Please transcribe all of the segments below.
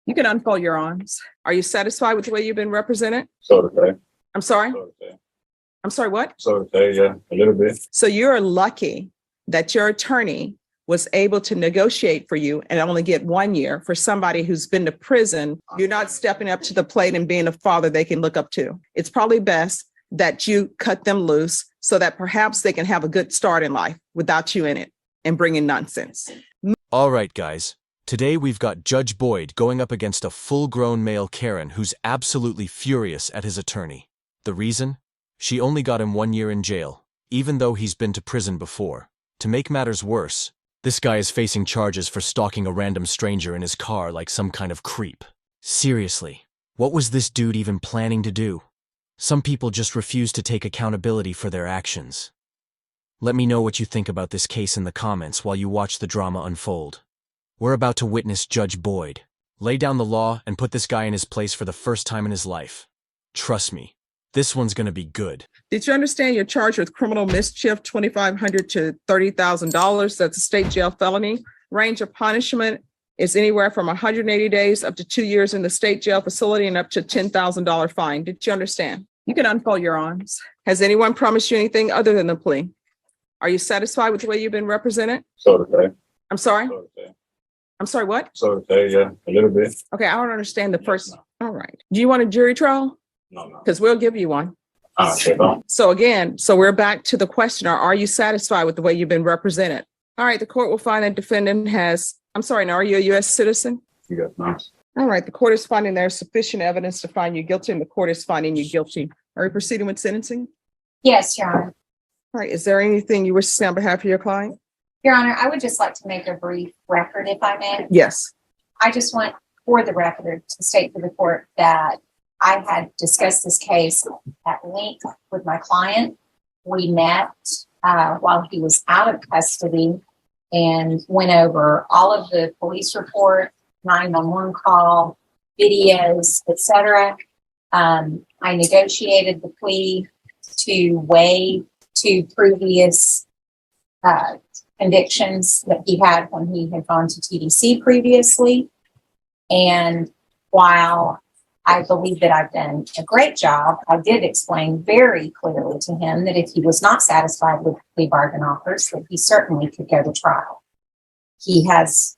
You can unfold your arms. Are you satisfied with the way you've been represented? So to say. I'm sorry? So to say. I'm sorry, what? So to say, yeah, a little bit. So you're lucky that your attorney was able to negotiate for you and only get 1 year for somebody who's been to prison. You're not stepping up to the plate and being a father they can look up to. It's probably best that you cut them loose so that perhaps they can have a good start in life without you in it and bringing nonsense. All right, guys. Today we've got Judge Boyd going up against a full-grown male Karen who's absolutely furious at his attorney. The reason? She only got him 1 year in jail, even though he's been to prison before. To make matters worse, this guy is facing charges for stalking a random stranger in his car like some kind of creep. Seriously, what was this dude even planning to do? Some people just refuse to take accountability for their actions. Let me know what you think about this case in the comments while you watch the drama unfold. We're about to witness Judge Boyd lay down the law and put this guy in his place for the first time in his life. Trust me, this one's gonna be good. Did you understand you're charged with criminal mischief, $2,500 to $30,000? That's a state jail felony. Range of punishment is anywhere from 180 days up to 2 years in the state jail facility and up to $10,000 fine. Did you understand? You can unfold your arms. Has anyone promised you anything other than the plea? Are you satisfied with the way you've been represented? So to say. I'm sorry? So to say. I'm sorry, what? So to say, yeah, a little bit. Okay, I don't understand the first. All right. Do you want a jury trial? No. Because we'll give you one. Okay, no. So again, we're back to the question, are you satisfied with the way you've been represented? All right, the court will find that defendant has, I'm sorry, now are you a U.S. citizen? Yes, no. All right, the court is finding there's sufficient evidence to find you guilty and the court is finding you guilty. Are you proceeding with sentencing? Yes, Your Honor. All right, is there anything you wish to say on behalf of your client? Your Honor, I would just like to make a brief record, if I may. Yes. I just want for the record to state for the court that I had discussed this case at length with my client. We met while he was out of custody and went over all of the police report, 911 call, videos, etc. I negotiated the plea to waive 2 previous convictions that he had when he had gone to TDC previously. And while I believe that I've done a great job, I did explain very clearly to him that if he was not satisfied with the plea bargain offers, that he certainly could go to trial. He has,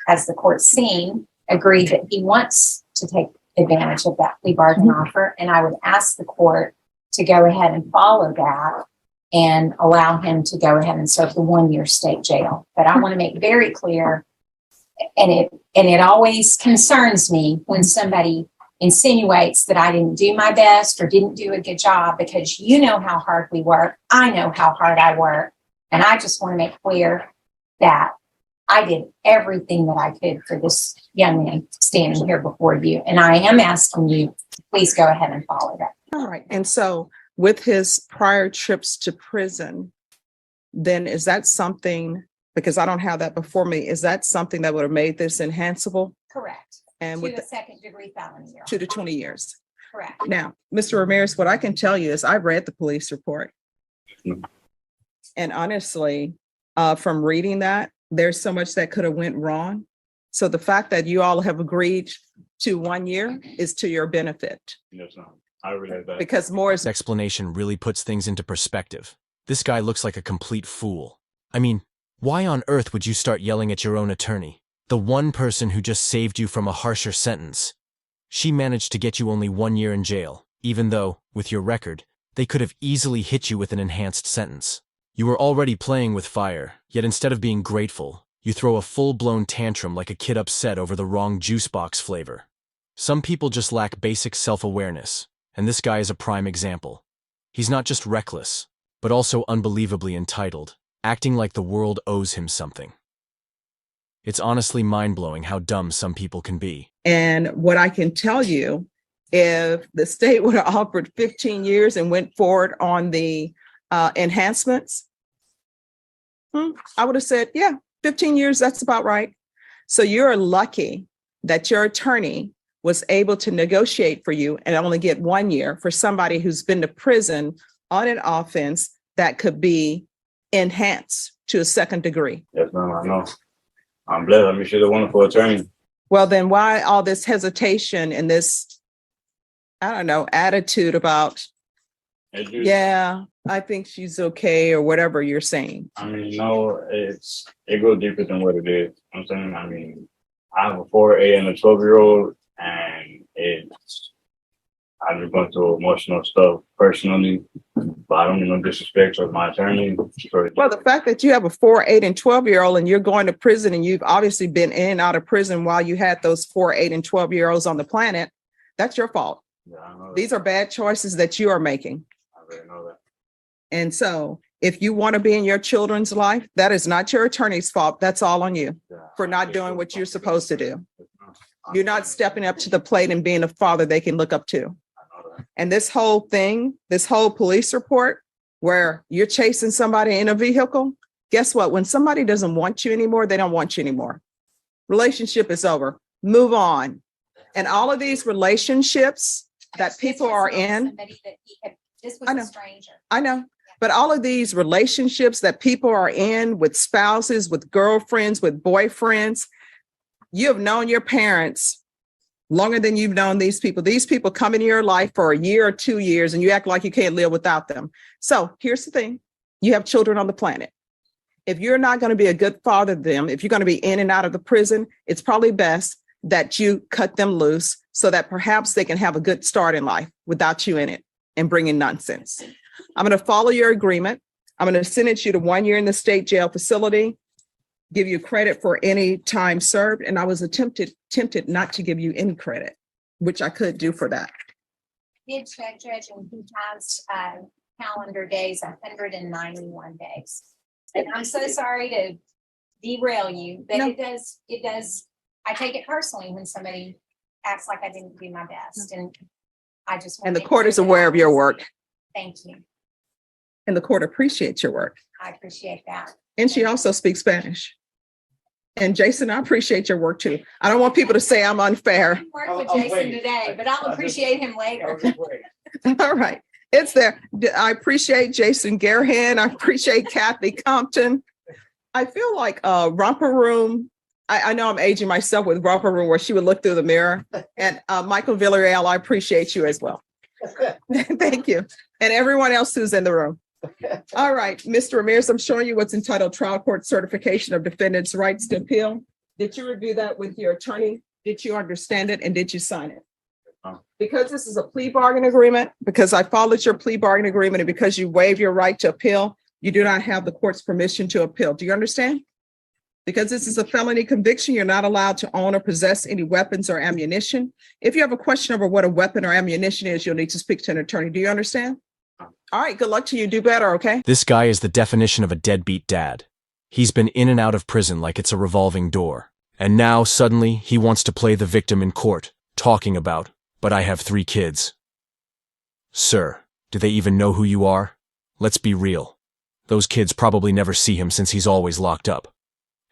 as the court's seen, agreed that he wants to take advantage of that plea bargain offer. And I would ask the court to go ahead and follow that and allow him to go ahead and serve the 1 year state jail. But I want to make very clear, and it always concerns me when somebody insinuates that I didn't do my best or didn't do a good job, because you know how hard we work. I know how hard I work. And I just want to make clear that I did everything that I could for this young man standing here before you. And I am asking you to please go ahead and follow that. All right. And so with his prior trips to prison, then is that something, because I don't have that before me, is that something that would have made this enhanceable? Correct. And to with the second degree felony. 2 to 20 years. Correct. Now, Mr. Ramirez, what I can tell you is I've read the police report. And honestly, from reading that, there's so much that could have went wrong. So the fact that you all have agreed to 1 year is to your benefit. Yes, no. I realize that. Because more is Explanation really puts things into perspective. This guy looks like a complete fool. I mean, why on earth would you start yelling at your own attorney? The one person who just saved you from a harsher sentence. She managed to get you only 1 year in jail, even though, with your record, they could have easily hit you with an enhanced sentence. You were already playing with fire, yet instead of being grateful, you throw a full-blown tantrum like a kid upset over the wrong juice box flavor. Some people just lack basic self-awareness, and this guy is a prime example. He's not just reckless, but also unbelievably entitled, acting like the world owes him something. It's honestly mind-blowing how dumb some people can be. And what I can tell you, if the state would have offered 15 years and went forward on the enhancements, I would have said, yeah, 15 years, that's about right. So you're lucky that your attorney was able to negotiate for you and only get 1 year for somebody who's been to prison on an offense that could be enhanced to a second degree. Yes, ma'am, I know. I'm blessed. I'm sure the wonderful attorney. Well, then why all this hesitation and this, I don't know, attitude about, It just, yeah, I think she's okay or whatever you're saying? I mean, no, it goes deeper than what it is. I'm saying, I mean, I have a 4A and a 12-year-old, and I've been going through emotional stuff personally, but I don't mean no disrespect to my attorney. Well, the fact that you have a 4, 8, and 12-year-old and you're going to prison and you've obviously been in and out of prison while you had those 4, 8, and 12-year-olds on the planet, that's your fault. Yeah, I know that. These are bad choices that you are making. I really know that. And so if you want to be in your children's life, that is not your attorney's fault. That's all on you Yeah, for not doing what you're supposed to do. I'm You're not stepping up to the plate and being a father they can look up to. I know that. And this whole thing, this whole police report where you're chasing somebody in a vehicle, guess what? When somebody doesn't want you anymore, they don't want you anymore. Relationship is over. Move on. And all of these relationships that people are in, Somebody that this I was know. a stranger. I know, but all of these relationships that people are in with spouses, with girlfriends, with boyfriends, you have known your parents longer than you've known these people. These people come into your life for a year or 2 years and you act like you can't live without them. So here's the thing. You have children on the planet. If you're not going to be a good father to them, if you're going to be in and out of the prison, it's probably best that you cut them loose so that perhaps they can have a good start in life without you in it and bringing nonsense. I'm going to follow your agreement. I'm going to sentence you to 1 year in the state jail facility, give you credit for any time served. And I was tempted not to give you any credit, which I could do for that. Did check, Judge, and he has calendar days, 191 days. And I'm so sorry to derail you, but No. it does, I take it personally when somebody acts like I didn't do my best, and I just. And the court is aware of your work, Thank you. and the court appreciates your work. I appreciate that. And she also speaks Spanish. And Jason, I appreciate your work too. I don't want people to say I'm unfair. I work with Jason today, but I'll appreciate him later. All right. It's there. I appreciate Jason Garhan. I appreciate Kathy Compton. I feel like Romper Room. I know I'm aging myself with Romper Room where she would look through the mirror. And Michael Villarreal, I appreciate you as well. Thank you. And everyone else who's in the room. All right, Mr. Ramirez, I'm showing you what's entitled Trial Court Certification of Defendant's Rights to Appeal. Did you review that with your attorney? Did you understand it and did you sign it? Because this is a plea bargain agreement, because I followed your plea bargain agreement, and because you waive your right to appeal, you do not have the court's permission to appeal. Do you understand? Because this is a felony conviction, you're not allowed to own or possess any weapons or ammunition. If you have a question over what a weapon or ammunition is, you'll need to speak to an attorney. Do you understand? All right, good luck to you. Do better, okay? This guy is the definition of a deadbeat dad. He's been in and out of prison like it's a revolving door. And now, suddenly, he wants to play the victim in court, talking about, but I have 3 kids. Sir, do they even know who you are? Let's be real. Those kids probably never see him since he's always locked up.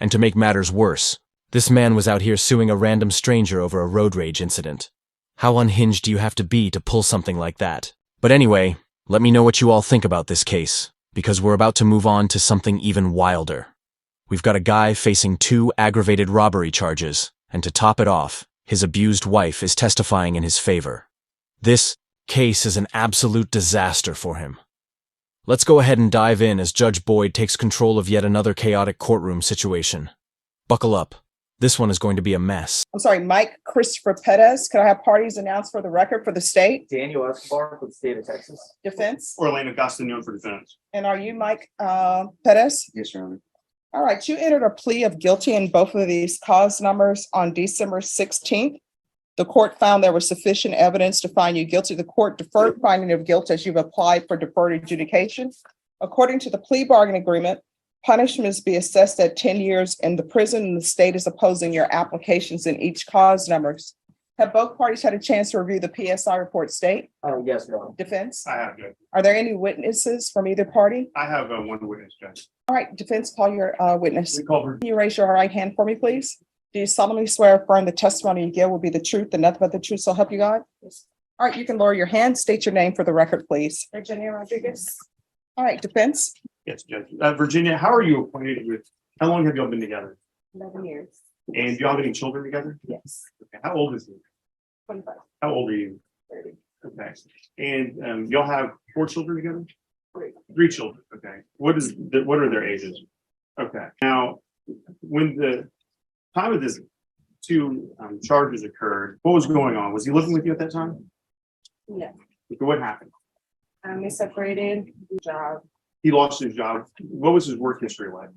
And to make matters worse, this man was out here suing a random stranger over a road rage incident. How unhinged do you have to be to pull something like that? But anyway, let me know what you all think about this case, because we're about to move on to something even wilder. We've got a guy facing 2 aggravated robbery charges, and to top it off, his abused wife is testifying in his favor. This case is an absolute disaster for him. Let's go ahead and dive in as Judge Boyd takes control of yet another chaotic courtroom situation. Buckle up. This one is going to be a mess. I'm sorry, Mike Christopher Perez. Could I have parties announced for the record for the state? Daniel Escobar with the state of Texas. Defense? Orlando Castañón for defense. And are you Mike Perez? Yes, Your Honor. All right, you entered a plea of guilty in both of these cause numbers on December 16th. The court found there was sufficient evidence to find you guilty. The court deferred finding of guilt as you've applied for deferred adjudication. According to the plea bargain agreement, punishments be assessed at 10 years in the prison, and the state is opposing your applications in each cause numbers. Have both parties had a chance to review the PSI report state? Yes, Your Honor. Defense? I have, Judge. Are there any witnesses from either party? I have one witness, Judge. All right, defense, call your witness. We call her. Can you raise your right hand for me, please? Do you solemnly swear or affirm the testimony you give will be the truth and nothing but the truth, so help you God? Yes. All right, you can lower your hand. State your name for the record, please. Virginia Rodriguez. All right, defense. Yes, Judge. Virginia, how are you acquainted with, how long have y'all been together? 11 years. And do y'all have any children together? Yes. Okay. How old is he? 25. How old are you? 30. Okay. And y'all have 4 children together? 3. 3 children. Okay. What are their ages? Okay. Now, when the time of this 2 charges occurred, what was going on? Was he living with you at that time? Yeah. Okay, what happened? They separated. Job. He lost his job. What was his work history like?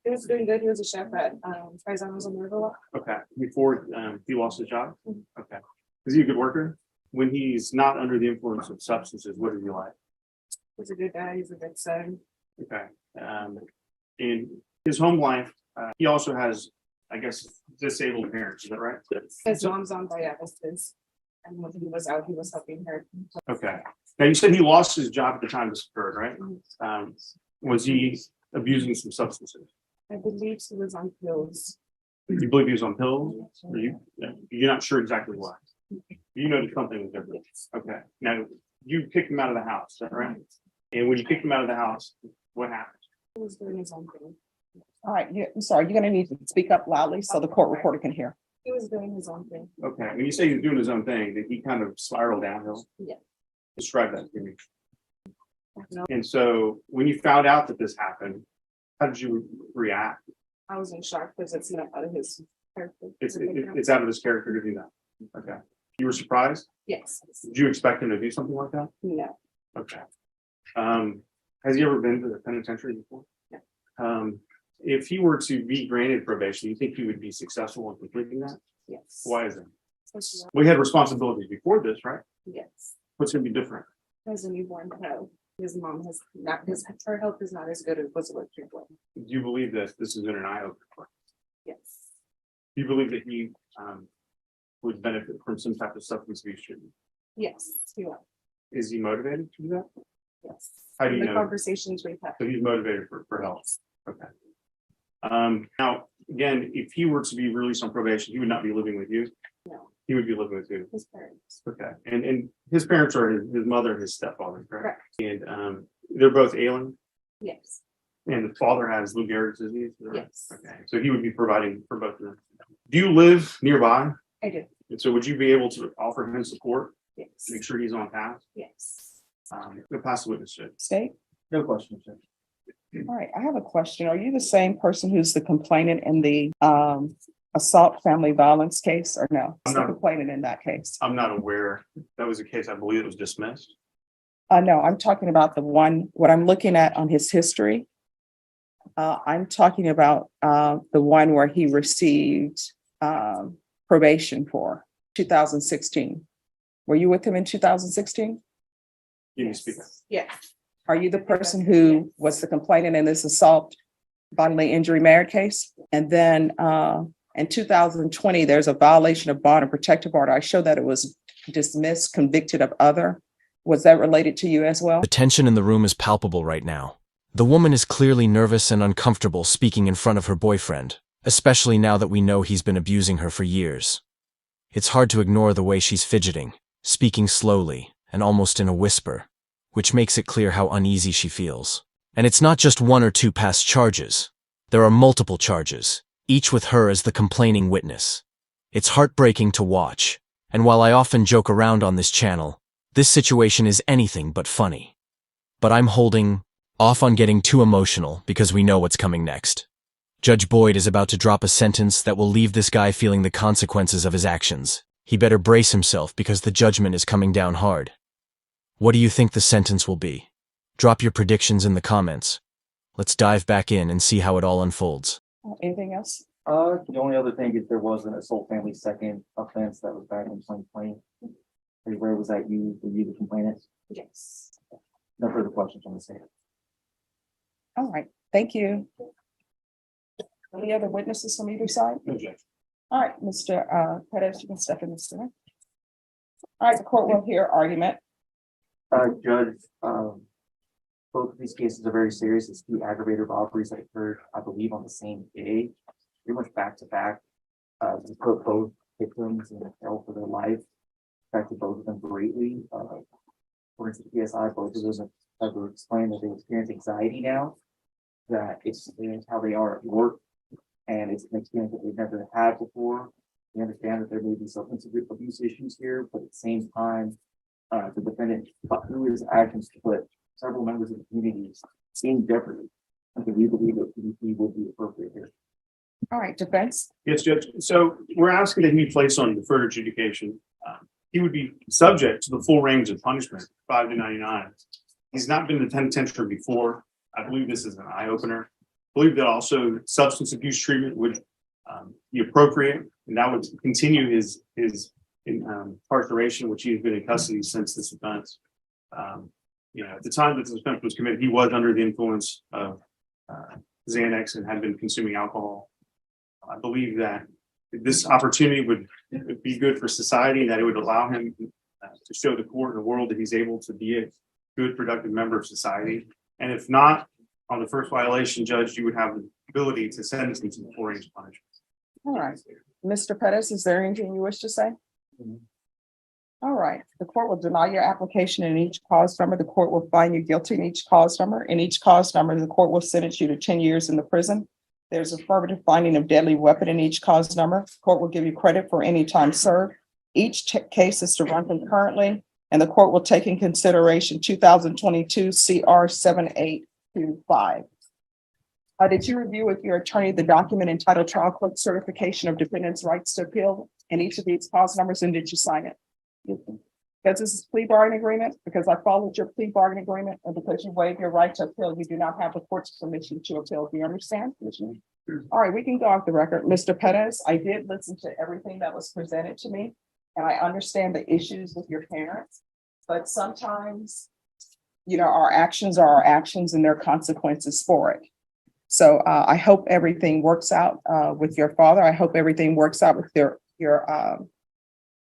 He was doing good. He was a chef at Paisanos on the Riverwalk. Okay. Before he lost his job? Okay. Is he a good worker? When he's not under the influence of substances, what is he like? He's a good guy. He's a good son. Okay. In his home life, he also has, I guess, disabled parents. Is that right? His mom's on dialysis. And when he was out, he was helping her. Okay. Now you said he lost his job at the time this occurred, right? Was he abusing some substances? I believe he was on pills. You believe he was on pills? Or you're not sure exactly why? You know that something was different. Okay. Now you kicked him out of the house, is that right? And when you kicked him out of the house, what happened? He was doing his own thing. All right, I'm sorry, you're gonna need to speak up loudly so the court reporter can hear. He was doing his own thing. Okay. When you say he's doing his own thing, did he kind of spiral downhill? Yeah. Describe that to me. No, And so when you found out that this happened, how did you react? I was in shock because it's not out of his character. It's out of his character to do that. Okay. You were surprised? Yes. Did you expect him to do something like that? No. Okay. Has he ever been to the penitentiary before? No. If he were to be granted probation, you think he would be successful in completing that? Yes. Why is that? We had responsibilities before this, right? Yes. What's going to be different? As a newborn child, his mom has not, her health is not as good as it was before. Do you believe that this is in an eye opener? Yes. Do you believe that he would benefit from some type of substance abuse treatment? Yes. He was. Is he motivated to do that? Yes. How do you The know? conversations we've had. So he's motivated for health. Okay. Now, again, if he were to be released on probation, he would not be living with you. No. He would be living with you. His parents. Okay. And his parents are his mother and his stepfather, correct? Correct. And they're both ailing, Yes. and the father has Lou Gehrig's disease. Is that right? Yes. Okay. So he would be providing for both of them. Do you live nearby? I do. And so would you be able to offer him support, Yes. make sure he's on task? Yes. Go pass the witness check. State? No question, sir. All right, I have a question. Are you the same person who's the complainant in the assault family violence case or no? I'm It's the not. complainant in that case. I'm not aware. That was a case, I believe it was dismissed. No, I'm talking about the one, what I'm looking at on his history. I'm talking about the one where he received probation for 2016. Were you with him in 2016? Can you speak up? Yeah. Are you the person who was the complainant in this assault bodily injury merit case? And then in 2020, there's a violation of bond and protective order. I show that it was dismissed, convicted of other. Was that related to you as well? The tension in the room is palpable right now. The woman is clearly nervous and uncomfortable speaking in front of her boyfriend, especially now that we know he's been abusing her for years. It's hard to ignore the way she's fidgeting, speaking slowly and almost in a whisper, which makes it clear how uneasy she feels. And it's not just 1 or 2 past charges. There are multiple charges, each with her as the complaining witness. It's heartbreaking to watch, and while I often joke around on this channel, this situation is anything but funny. But I'm holding off on getting too emotional because we know what's coming next. Judge Boyd is about to drop a sentence that will leave this guy feeling the consequences of his actions. He better brace himself because the judgment is coming down hard. What do you think the sentence will be? Drop your predictions in the comments. Let's dive back in and see how it all unfolds. Anything else? The only other thing is there was an assault family second offense that was back in 2020. Where was that you? Were you the complainant? Yes. No further questions on the stand. All right, thank you. Any other witnesses from either side? No objection. All right, Mr. Perez, you can step in this time. All right, the court will hear argument. Judge, both of these cases are very serious. It's 2 aggravated robberies that occurred, I believe, on the same day, pretty much back to back. We put both victims in hell for their life, affected both of them greatly. According to the PSI, both of those have explained that they experience anxiety now, that it's how they are at work, and it's an experience that they've never had before. We understand that there may be substance abuse issues here, but at the same time, the defendant, through his actions, to put several members of the community in jeopardy. And we believe that PDP would be appropriate here. All right, defense. Yes, Judge. So we're asking that he be placed on deferred adjudication. He would be subject to the full range of punishment, 5 to 99. He's not been in the penitentiary before. I believe this is an eye opener. I believe that also substance abuse treatment would be appropriate, and that would continue his incarceration, which he has been in custody since this offense. At the time that this offense was committed, he was under the influence of Xanax and had been consuming alcohol. I believe that this opportunity would be good for society, and that it would allow him to show the court and the world that he's able to be a good, productive member of society. And if not, on the first violation, Judge, you would have the ability to sentence him to the full range of punishment. All right. Mr. Pettis, is there anything you wish to say? All right. The court will deny your application in each cause number. The court will find you guilty in each cause number. In each cause number, the court will sentence you to 10 years in the prison. There's affirmative finding of deadly weapon in each cause number. The court will give you credit for any time served. Each case is to run concurrently, and the court will take in consideration 2022 CR 7825. Did you review with your attorney the document entitled Trial Court Certification of Defendant's Rights to Appeal in each of these cause numbers, and did you sign it? Because this is plea bargaining agreement, because I followed your plea bargaining agreement, and because you waived your right to appeal, you do not have the court's permission to appeal. Do you understand? All right, we can go off the record. Mr. Pettis, I did listen to everything that was presented to me, and I understand the issues with your parents, but sometimes, our actions are our actions and there are consequences for it. So I hope everything works out with your father. I hope everything works out with your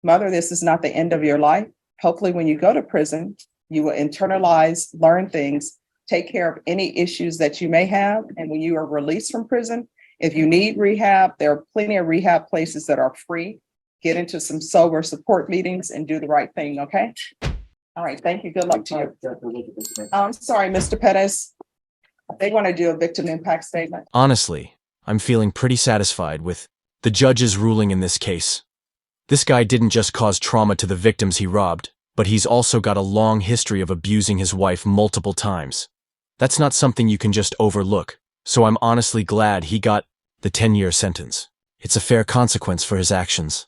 mother. This is not the end of your life. Hopefully, when you go to prison, you will internalize, learn things, take care of any issues that you may have. And when you are released from prison, if you need rehab, there are plenty of rehab places that are free. Get into some sober support meetings and do the right thing. Okay. All right. Thank you. Good luck to you. I'm sorry, Mr. Pettis. They want to do a victim impact statement. Honestly, I'm feeling pretty satisfied with the judge's ruling in this case. This guy didn't just cause trauma to the victims he robbed, but he's also got a long history of abusing his wife multiple times. That's not something you can just overlook, so I'm honestly glad he got the 10-year sentence. It's a fair consequence for his actions.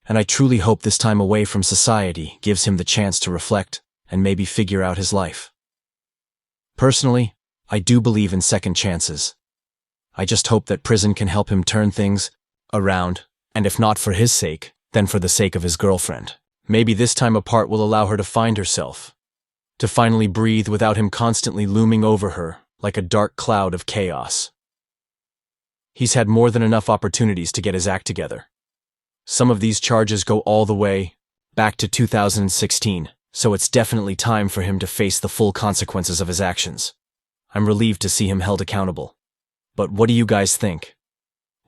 And I truly hope this time away from society gives him the chance to reflect and maybe figure out his life. Personally, I do believe in second chances. I just hope that prison can help him turn things around, and if not for his sake, then for the sake of his girlfriend. Maybe this time apart will allow her to find herself, to finally breathe without him constantly looming over her like a dark cloud of chaos. He's had more than enough opportunities to get his act together. Some of these charges go all the way back to 2016, so it's definitely time for him to face the full consequences of his actions. I'm relieved to see him held accountable. But what do you guys think?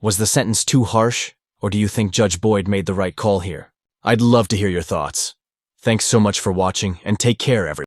Was the sentence too harsh, or do you think Judge Boyd made the right call here? I'd love to hear your thoughts. Thanks so much for watching, and take care, everyone.